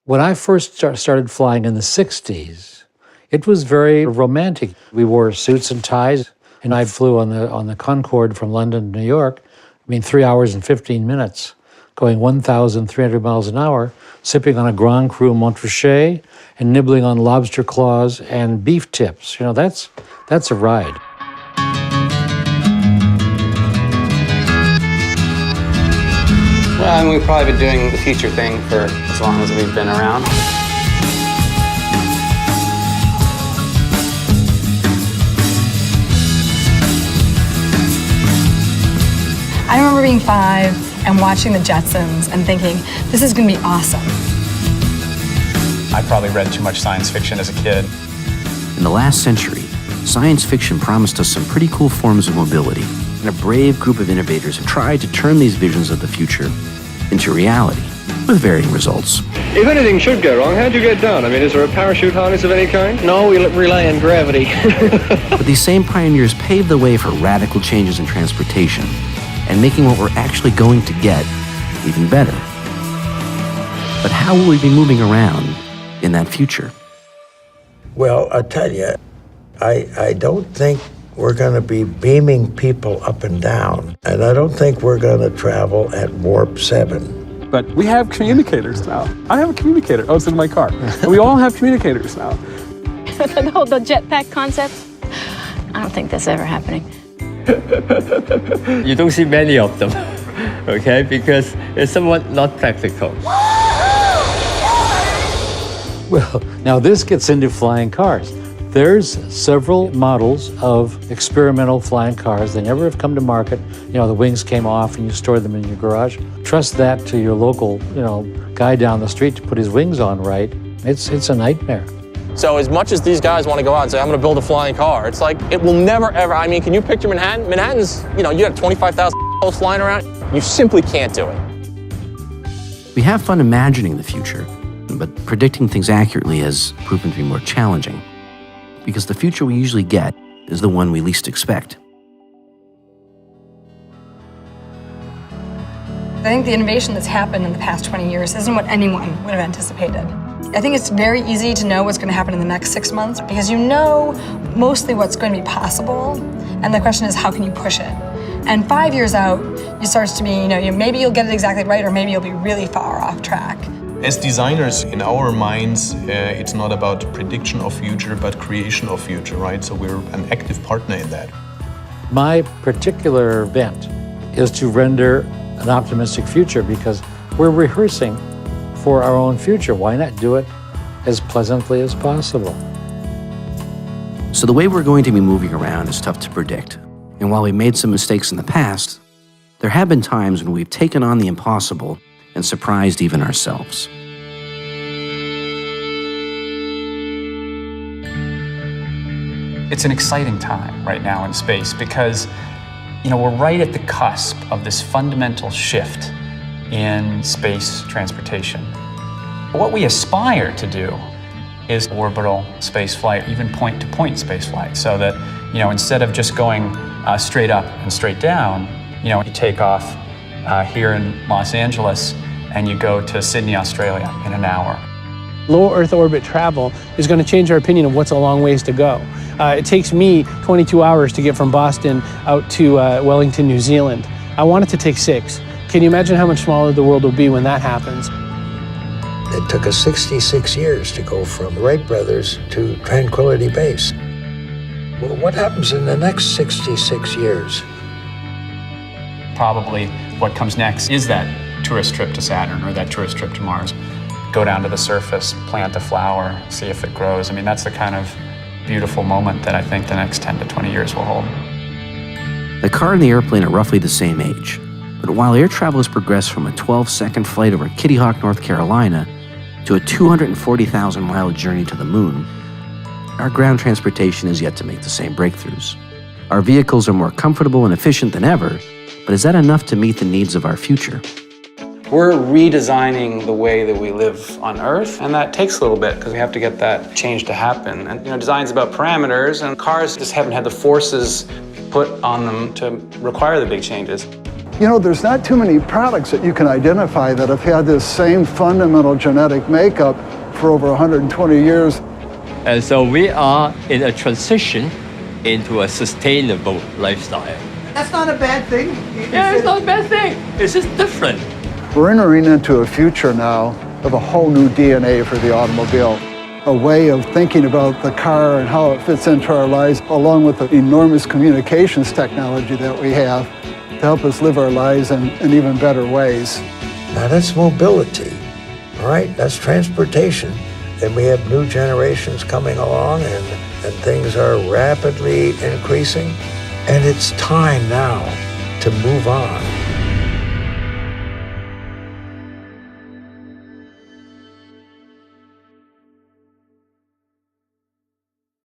When I first started flying in the 60s, it was very romantic. We wore suits and ties, and I flew on the Concorde from London to New York. 3 hours and 15 minutes, going 1,300 miles an hour, sipping on a Grand Cru Montrachet and nibbling on lobster claws and beef tips. That's a ride. Well, we've probably been doing the future thing for as long as we've been around. I remember being 5 and watching the Jetsons and thinking, this is going to be awesome. I probably read too much science fiction as a kid. In the last century, science fiction promised us some pretty cool forms of mobility, and a brave group of innovators have tried to turn these visions of the future into reality, with varying results. If anything should go wrong, how'd you get down? Is there a parachute harness of any kind? No, we rely on gravity. But these same pioneers paved the way for radical changes in transportation, and making what we're actually going to get even better. But how will we be moving around in that future? Well, I'll tell you, I don't think we're going to be beaming people up and down, and I don't think we're going to travel at warp 7. But we have communicators now. I have a communicator. Oh, it's in my car. And we all have communicators now. The jetpack concept? I don't think that's ever happening. You don't see many of them, okay? Because it's somewhat not practical. Well, now this gets into flying cars. There's several models of experimental flying cars. They never have come to market. The wings came off and you stored them in your garage. Trust that to your local, guy down the street to put his wings on right. It's a nightmare. So as much as these guys want to go out and say, I'm going to build a flying car, it's like, it will never, ever, can you picture Manhattan? Manhattan's, you got 25,000 flying around. You simply can't do it. We have fun imagining the future, but predicting things accurately has proven to be more challenging, because the future we usually get is the one we least expect. I think the innovation that's happened in the past 20 years isn't what anyone would have anticipated. I think it's very easy to know what's going to happen in the next 6 months because you know mostly what's going to be possible, and the question is how can you push it? And 5 years out, it starts to be, maybe you'll get it exactly right or maybe you'll be really far off track. As designers, in our minds, it's not about prediction of future, but creation of future, right? So we're an active partner in that. My particular bent is to render an optimistic future because we're rehearsing for our own future. Why not do it as pleasantly as possible? So the way we're going to be moving around is tough to predict. And while we made some mistakes in the past, there have been times when we've taken on the impossible and surprised even ourselves. It's an exciting time right now in space because, we're right at the cusp of this fundamental shift in space transportation. But what we aspire to do is orbital space flight, even point-to-point space flight, so that, instead of just going straight up and straight down, you take off here in Los Angeles and you go to Sydney, Australia in an hour. Low Earth orbit travel is going to change our opinion of what's a long ways to go. It takes me 22 hours to get from Boston out to Wellington, New Zealand. I want it to take 6. Can you imagine how much smaller the world will be when that happens? It took us 66 years to go from Wright Brothers to Tranquility Base. Well, what happens in the next 66 years? Probably what comes next is that tourist trip to Saturn or that tourist trip to Mars. Go down to the surface, plant a flower, see if it grows. That's the kind of beautiful moment that I think the next 10 to 20 years will hold. The car and the airplane are roughly the same age, but while air travel has progressed from a 12-second flight over Kitty Hawk, North Carolina, to a 240,000-mile journey to the moon, our ground transportation is yet to make the same breakthroughs. Our vehicles are more comfortable and efficient than ever, but is that enough to meet the needs of our future? We're redesigning the way that we live on Earth, and that takes a little bit because we have to get that change to happen. And design's about parameters, and cars just haven't had the forces put on them to require the big changes. You know, there's not too many products that you can identify that have had this same fundamental genetic makeup for over 120 years. And so we are in a transition into a sustainable lifestyle. That's not a bad thing. Yeah, it's not a bad thing. It's just different. We're entering into a future now of a whole new DNA for the automobile, a way of thinking about the car and how it fits into our lives, along with the enormous communications technology that we have to help us live our lives in even better ways. Now that's mobility, all right? That's transportation. And we have new generations coming along and things are rapidly increasing. And it's time now to move on.